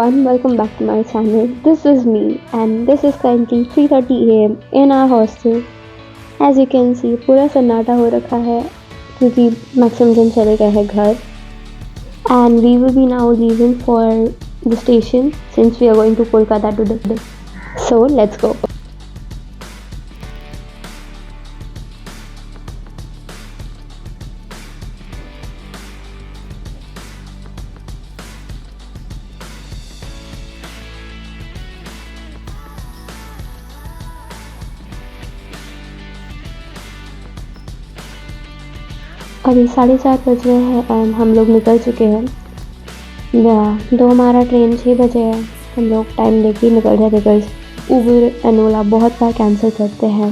everyone, welcome back to my channel. This is me and this is currently 3:30 a.m. in our hostel. As you can see, पूरा सन्नाटा हो रखा है क्योंकि maximum जन चले गए हैं घर. And we will be now leaving for the station since we are going to Kolkata today. So let's go. अभी 4:30 बज रहे हैं एंड हम लोग निकल चुके हैं. दो हमारा ट्रेन 6 बजे है. हम लोग टाइम लेके ही निकल रहे बिकॉज उबर एंड ओला बहुत बार कैंसिल करते हैं.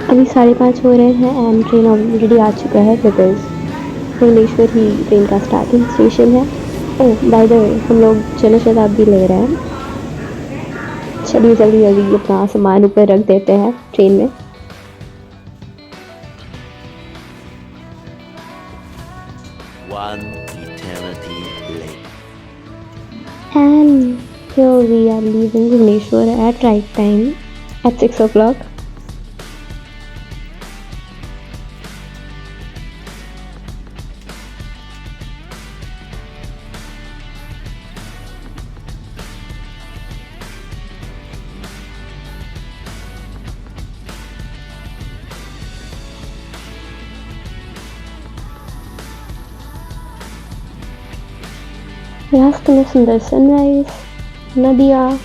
अभी 5:30 हो रहे हैं एंड ट्रेन ऑलरेडी आ चुका है बिकॉज भुवनेश्वर ही ट्रेन का स्टार्टिंग स्टेशन है. ओह बाय द वे, हम लोग जनशताब्दी ले रहे हैं. चलिए जल्दी जल्दी अपना सामान ऊपर रख देते हैं ट्रेन में. One eternity later. And here we are leaving Bhubaneswar at right time at 6 o'clock. रास्ते में सुंदर सनराइज, नदियाँ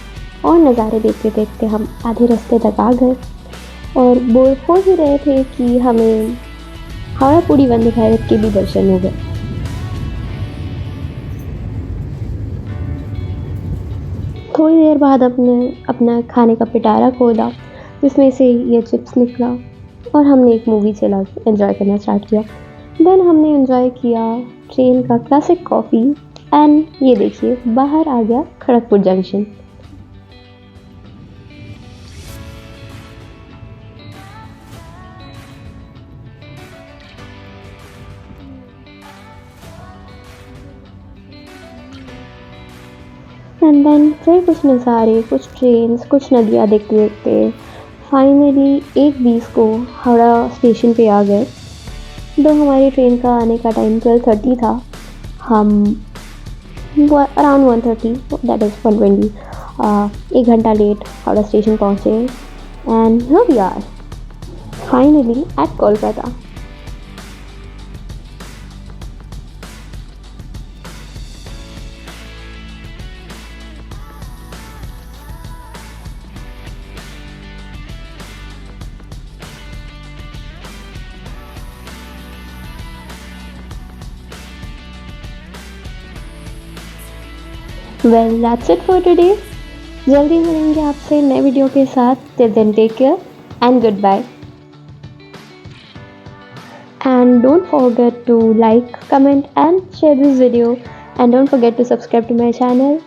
और नज़ारे देखते देखते हम आधे रास्ते तक आ गए और बोर हो ही रहे थे कि हमें हावड़ा पूरी वंदे भारत के भी दर्शन हो गए. थोड़ी देर बाद अपना खाने का पिटारा खोला जिसमें से ये चिप्स निकला और हमने एक मूवी चला एंजॉय करना स्टार्ट किया. देन हमने एंजॉय किया ट्रेन का क्लासिक कॉफ़ी एंड ये देखिए बाहर आ गया खड़गपुर जंक्शन. एंड देन फिर कुछ नज़ारे, कुछ ट्रेन्स, कुछ नदियाँ देखते देखते फाइनली 1:20 को हावड़ा स्टेशन पे आ गए. दो हमारी ट्रेन का आने का टाइम 12:30 था. हम अराउंड 1:30 दैट इज़ 1:20 एक घंटा लेट हावड़ा स्टेशन पहुँचे and here we are finally at Kolkata. Well, that's it for today. जल्दी मिलेंगे आपसे नए वीडियो के साथ. Till then, take care and goodbye. And don't forget to like, comment and share this video. And don't forget to subscribe to my channel.